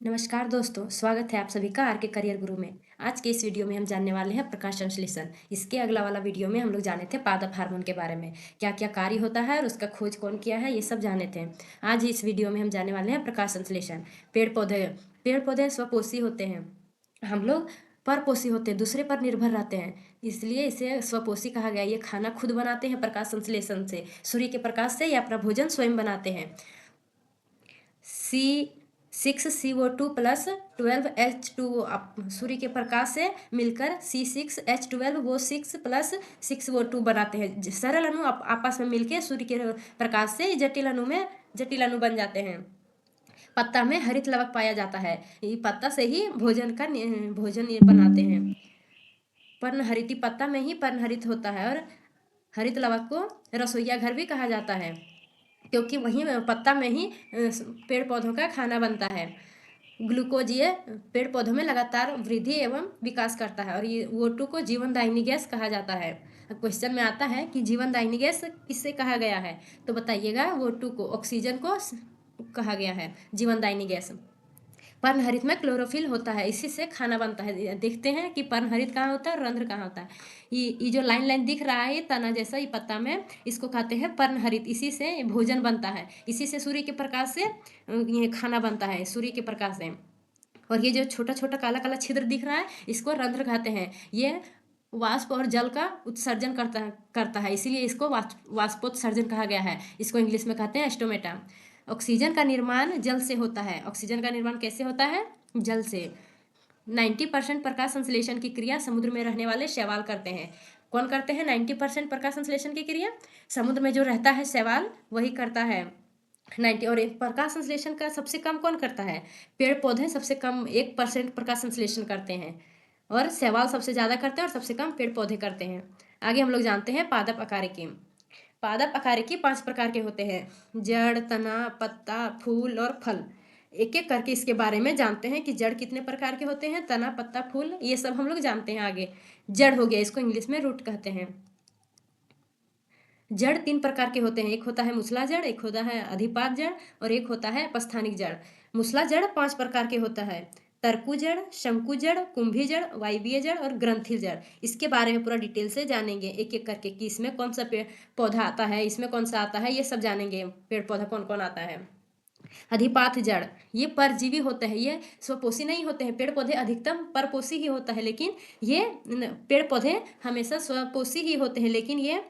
नमस्कार दोस्तों, स्वागत है आप सभी का आर के करियर गुरु में। आज के इस वीडियो में हम जानने वाले हैं प्रकाश संश्लेषण। इसके अगला वाला वीडियो में हम लोग जाने थे पादप हार्मोन के बारे में, क्या क्या कार्य होता है और उसका खोज कौन किया है, ये सब जाने थे। आज इस वीडियो में हम जानने वाले हैं प्रकाश संश्लेषण। पेड़ पौधे स्वपोषी होते हैं, हम लोग परपोषी होते हैं, दूसरे पर निर्भर रहते हैं, इसलिए इसे स्वपोषी कहा गया। ये खाना खुद बनाते हैं प्रकाश संश्लेषण से, सूर्य के प्रकाश से ये अपना भोजन स्वयं बनाते हैं। C6CO2 + 12H2O सूर्य के प्रकाश से मिलकर C6H12 वो 6 + 6O2 बनाते हैं। सरल अणु आपस में मिलकर सूर्य के प्रकाश से जटिल अणु बन जाते हैं। पत्ता में हरित लवक पाया जाता है, ये पत्ता से ही भोजन बनाते हैं। पर्णहरित पत्ता में ही पर्णहरित होता है और हरित लवक को रसोईया घर भी कहा जाता है, क्योंकि वहीं पत्ता में ही पेड़ पौधों का खाना बनता है। ग्लूकोज ये पेड़ पौधों में लगातार वृद्धि एवं विकास करता है और ये O2 को जीवनदायिनी गैस कहा जाता है। क्वेश्चन में आता है कि जीवनदायिनी गैस किससे कहा गया है, तो बताइएगा O2 को, ऑक्सीजन को कहा गया है जीवनदायिनी गैस। पर्णहरित में क्लोरोफिल होता है, इसी से खाना बनता है। देखते हैं कि पर्णहरित कहाँ होता है और रंध्र कहाँ होता है। ये जो लाइन लाइन दिख रहा है, ये तना जैसा ये पत्ता में, इसको कहते हैं पर्णहरित। इसी से भोजन बनता है, इसी से सूर्य के प्रकाश से ये खाना बनता है, सूर्य के प्रकाश से। और ये जो छोटा छोटा काला काला छिद्र दिख रहा है, इसको रंध्र कहते हैं। ये वाष्प और जल का उत्सर्जन करता है, इसीलिए इसको वाष्पोत्सर्जन कहा गया है। इसको इंग्लिश में कहते हैं स्टोमेटा। ऑक्सीजन का निर्माण जल से होता है। ऑक्सीजन का निर्माण कैसे होता है? जल से। 90% प्रकाश संश्लेषण की क्रिया समुद्र में रहने वाले शैवाल करते हैं। कौन करते हैं 90% प्रकाश संश्लेषण की क्रिया? समुद्र में जो रहता है शैवाल, वही करता है 90। और प्रकाश संश्लेषण का सबसे कम कौन करता है? पेड़ पौधे सबसे कम 1% प्रकाश संश्लेषण करते हैं, और शैवाल सबसे ज़्यादा करते हैं और सबसे कम पेड़ पौधे करते हैं। आगे हम लोग जानते हैं पादप अकारिकी। पादप अकारिकी 5 प्रकार के होते हैं: जड़, तना, पत्ता, फूल और फल। एक एक करके इसके बारे में जानते हैं कि जड़ कितने प्रकार के होते हैं, तना, पत्ता, फूल, ये सब हम लोग जानते हैं। आगे जड़ हो गया, इसको इंग्लिश में रूट कहते हैं। जड़ 3 प्रकार के होते हैं, एक होता है मूसला जड़, एक होता है अधिपाद जड़ और एक होता है अपस्थानिक जड़। मूसला जड़ 5 प्रकार के होता है: तरकु जड़, शंकु जड़, कुंभी जड़, वायवीय जड़ और ग्रंथिल जड़। इसके बारे में पूरा डिटेल से जानेंगे एक एक करके कि इसमें कौन सा पेड़ पौधा आता है, इसमें कौन सा आता है, ये सब जानेंगे पेड़ पौधा कौन कौन आता है। अधिपात जड़, ये परजीवी होते हैं, ये स्वपोषी नहीं होते हैं। पेड़ पौधे अधिकतम परपोषी ही होता है, लेकिन ये पेड़ पौधे हमेशा स्वपोषी ही होते हैं, लेकिन ये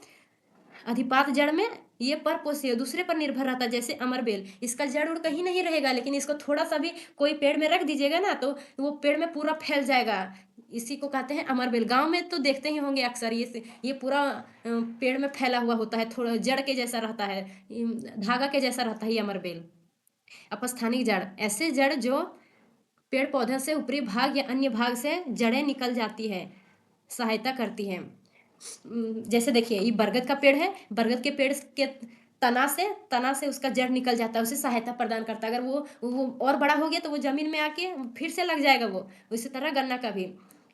अधिपात जड़ में ये परपोषी है, दूसरे पर निर्भर रहता है। जैसे अमरबेल, इसका जड़ उड़ कहीं नहीं रहेगा, लेकिन इसको थोड़ा सा भी कोई पेड़ में रख दीजिएगा ना, तो वो पेड़ में पूरा फैल जाएगा। इसी को कहते हैं अमरबेल। गांव में तो देखते ही होंगे अक्सर, ये पूरा पेड़ में फैला हुआ होता है, थोड़ा जड़ के जैसा रहता है, धागा के जैसा रहता है ये अमरबेल। अपस्थानिक जड़, ऐसे जड़ जो पेड़ पौधे से ऊपरी भाग या अन्य भाग से जड़ें निकल जाती है, सहायता करती है। जैसे देखिए, ये बरगद का पेड़ है, बरगद के पेड़ के तना से उसका जड़ निकल जाता है, उसे सहायता प्रदान करता है। अगर वो और बड़ा हो गया तो वो जमीन में आके फिर से लग जाएगा वो। उसी तरह गन्ना का भी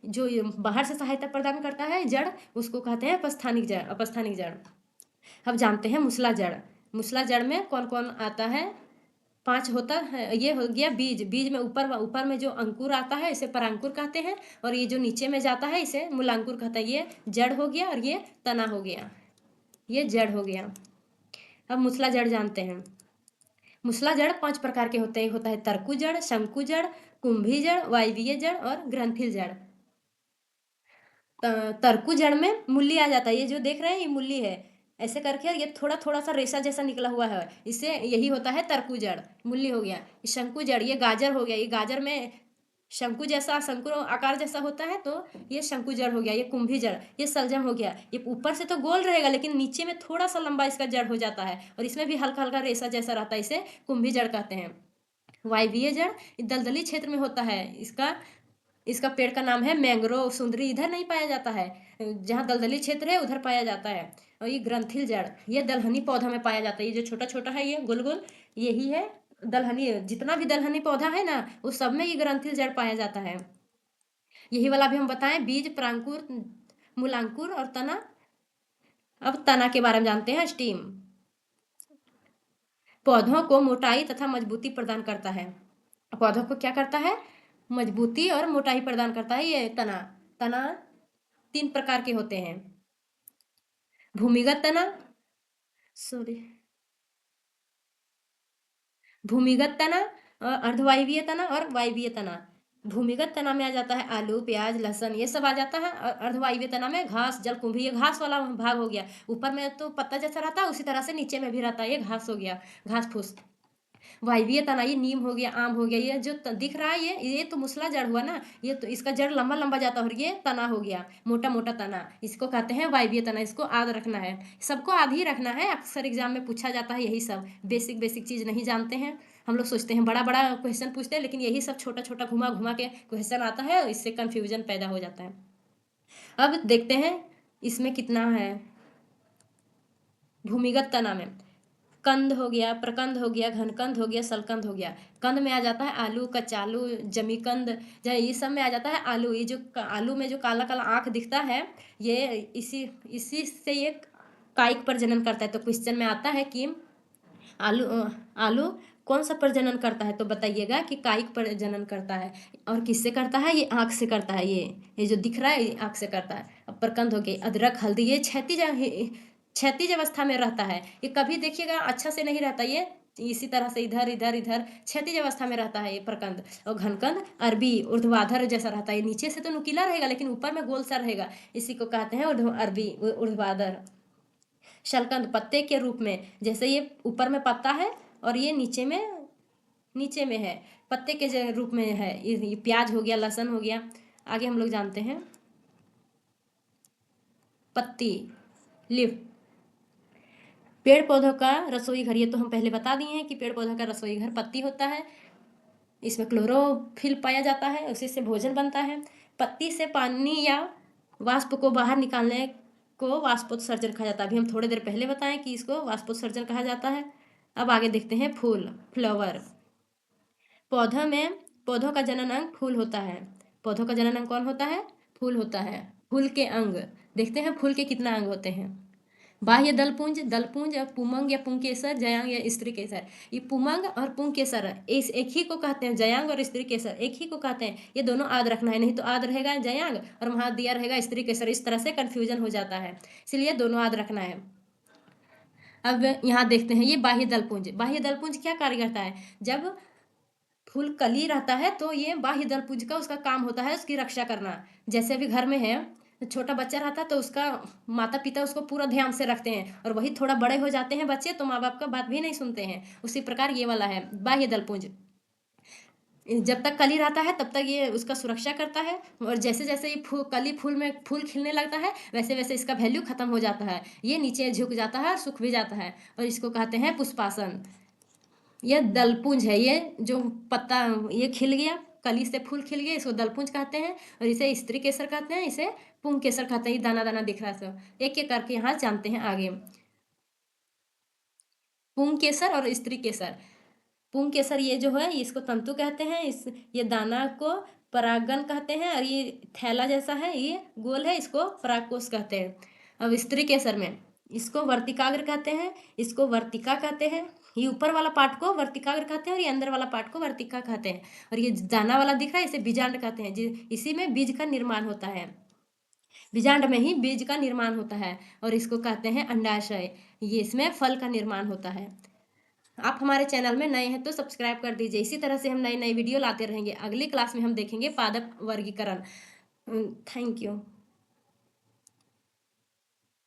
जो बाहर से सहायता प्रदान करता है जड़, उसको कहते हैं अपस्थानिक जड़। अब जानते हैं मूसला जड़। मूसला जड़ में कौन कौन आता है? 5 होता है। ये हो गया बीज। बीज में ऊपर में जो अंकुर आता है, इसे परांकुर कहते हैं, और ये जो नीचे में जाता है, इसे मूलांकुर कहता है। ये जड़ हो गया और ये तना हो गया, ये जड़ हो गया। अब मूसला जड़ जानते हैं। मूसला जड़ 5 प्रकार के होते हैं, होता है तरकु जड़, शंकु जड़, कुंभी जड़, वायवीय जड़ और ग्रंथिल जड़। तरकु जड़ में मूली आ जाता है, ये जो देख रहे हैं ये मूली है, ऐसे करके ये थोड़ा थोड़ा सा रेशा जैसा निकला हुआ है, इसे यही होता है तरकु जड़, मूली हो गया। शंकु जड़, ये गाजर हो गया, ये गाजर में शंकु जैसा, शंकु आकार जैसा होता है, तो ये शंकु जड़ हो गया। ये कुंभी जड़, ये सलजम हो गया। ये ऊपर से तो गोल रहेगा, लेकिन नीचे में थोड़ा सा लंबा इसका जड़ हो जाता है, और इसमें भी हल्का हल्का रेशा जैसा रहता है, इसे कुंभी जड़ कहते हैं। वायवीय जड़ दलदली क्षेत्र में होता है, इसका पेड़ का नाम है मैंग्रोव। सुंदरी इधर नहीं पाया जाता है, जहाँ दलदली क्षेत्र है उधर पाया जाता है। और ये ग्रंथिल जड़, ये दलहनी पौधा में पाया जाता है। ये जो छोटा छोटा है, ये गोल गोल, यही है दलहनी। जितना भी दलहनी पौधा है ना, उस सब में ये ग्रंथिल जड़ पाया जाता है। यही वाला भी हम बताएं, बीज, परांकुर, मूलांकुर और तना। अब तना के बारे में जानते हैं। स्टीम पौधों को मोटाई तथा मजबूती प्रदान करता है। पौधों को क्या करता है, मजबूती और मोटाई प्रदान करता है। ये तना तना 3 प्रकार के होते हैं। भूमिगत तना, सॉरी, भूमिगत तना, अर्धवायवीय तना और वायवीय तना। भूमिगत तना में आ जाता है आलू, प्याज, लहसुन, ये सब आ जाता है। और अर्धवायवीय तना में घास, जलकुंभी, ये घास वाला भाग हो गया। ऊपर में तो पत्ता जैसा रहता है, उसी तरह से नीचे में भी रहता है, ये घास हो गया, घास फूस। वायवीय तना ये नीम हो गया, आम हो गया। ये जो दिख रहा है, ये तो मुसला जड़ हुआ ना, ये तो इसका जड़ लंबा लंबा जाता है और ये तना हो गया, मोटा मोटा तना, इसको कहते हैं वायवीय तना। इसको याद रखना है, सबको आधी ही रखना है। अक्सर एग्जाम में पूछा जाता है यही सब, बेसिक बेसिक चीज़ नहीं जानते हैं हम लोग। सोचते हैं बड़ा बड़ा क्वेश्चन पूछते हैं, लेकिन यही सब छोटा छोटा घुमा घुमा के क्वेश्चन आता है, इससे कन्फ्यूजन पैदा हो जाता है। अब देखते हैं इसमें कितना है। भूमिगत तना में कंद हो गया, प्रकंद हो गया, घनकंद हो गया, सलकंद हो गया। कंद में आ जाता है आलू, कचालू, जमीकंद, ये सब में आ जाता है आलू। ये जो आलू में जो काला काला आँख दिखता है, ये इसी इसी से ये कायिक प्रजनन करता है। तो क्वेश्चन में आता है कि आलू आलू कौन सा प्रजनन करता है, तो बताइएगा कि कायिक प्रजनन करता है। और किससे करता है, ये आँख से करता है। ये जो दिख रहा है, ये आँख से करता है। अब प्रकंद हो गई, अदरक, हल्दी, ये क्षैतिज अवस्था में रहता है। ये कभी देखिएगा अच्छा से नहीं रहता, ये इसी तरह से इधर इधर इधर क्षैतिज अवस्था में रहता है ये प्रकंद। और घनकंद अरबी ऊर्ध्वाधर जैसा रहता है, नीचे से तो नुकीला रहेगा लेकिन ऊपर में गोल सा रहेगा, इसी को कहते हैं अरबी ऊर्ध्वाधर। शलकंद पत्ते के रूप में, जैसे ये ऊपर में पत्ता है और ये नीचे में है, पत्ते के रूप में है। ये प्याज हो गया, लहसुन हो गया। आगे हम लोग जानते हैं पत्ती, लिफ। पेड़ पौधों का रसोई घर, ये तो हम पहले बता दिए हैं कि पेड़ पौधों का रसोई घर पत्ती होता है। इसमें क्लोरोफिल पाया जाता है, उसी से भोजन बनता है। पत्ती से पानी या वाष्प को बाहर निकालने को वाष्पोत्सर्जन कहा जाता है। अभी हम थोड़ी देर पहले बताएं कि इसको वाष्पोत्सर्जन कहा जाता है। अब आगे देखते हैं फूल, फ्लावर। पौधों का जनन अंग फूल होता है। पौधों का जनन अंग कौन होता है, फूल होता है। फूल के अंग देखते हैं, फूल के कितना अंग होते हैं। बाह्य दलपुंज, दलपुंज, पुमंग या पुंकेसर, जयांग या स्त्री केसर। ये पुमंग और पुंकेसर इस एक ही को कहते हैं, जयांग और स्त्री केसर एक ही को कहते हैं। ये दोनों आद रखना है, नहीं तो आद रहेगा जयांग और वहाँ दिया रहेगा स्त्री केसर, इस तरह से कन्फ्यूजन हो जाता है, इसलिए दोनों आद रखना है। अब यहाँ देखते हैं ये बाह्य दलपुंज। बाह्य दलपुंज क्या कार्य करता है, जब फूल कली रहता है तो ये बाह्य दलपुंज का उसका काम होता है उसकी रक्षा करना। जैसे अभी घर में है, छोटा बच्चा रहता है तो उसका माता पिता उसको पूरा ध्यान से रखते हैं, और वही थोड़ा बड़े हो जाते हैं बच्चे तो माँ बाप का बात भी नहीं सुनते हैं। उसी प्रकार ये वाला है बाह्य दलपुंज। जब तक कली रहता है तब तक ये उसका सुरक्षा करता है, और जैसे जैसे ये कली फूल में फूल खिलने लगता है वैसे वैसे इसका वैल्यू खत्म हो जाता है, ये नीचे झुक जाता है और सूख भी जाता है, और इसको कहते हैं पुष्पासन। ये दलपुंज है, ये जो पत्ता ये खिल गया, कली से फूल खिल गया, इसको दलपुंज कहते हैं। और इसे स्त्री केसर कहते हैं, इसे पुंग केसर कहते हैं। ये दाना दाना दिख रहा है सब, एक एक करके यहाँ जानते हैं आगे। पुंग केसर और स्त्री केसर। पुंग केसर ये जो है इसको तंतु कहते हैं, इस ये दाना को परागन कहते हैं, और ये थैला जैसा है, ये गोल है, इसको परागकोश कहते हैं। अब स्त्री केसर में इसको वर्तिकाग्र कहते हैं, इसको वर्तिका कहते हैं। ये ऊपर वाला पार्ट को वर्तिकाग्र कहते हैं और ये अंदर वाला पार्ट को वर्तिका कहते हैं। और ये दाना वाला दिख रहा है इसे बीजांड कहते हैं, इसी में बीज का निर्माण होता है, बीजांड में ही बीज का निर्माण होता है, और इसको कहते हैं अंडाशय। ये इसमें फल का निर्माण होता है। आप हमारे चैनल में नए हैं तो सब्सक्राइब कर दीजिए, इसी तरह से हम नई नई वीडियो लाते रहेंगे। अगली क्लास में हम देखेंगे पादप वर्गीकरण। Thank you.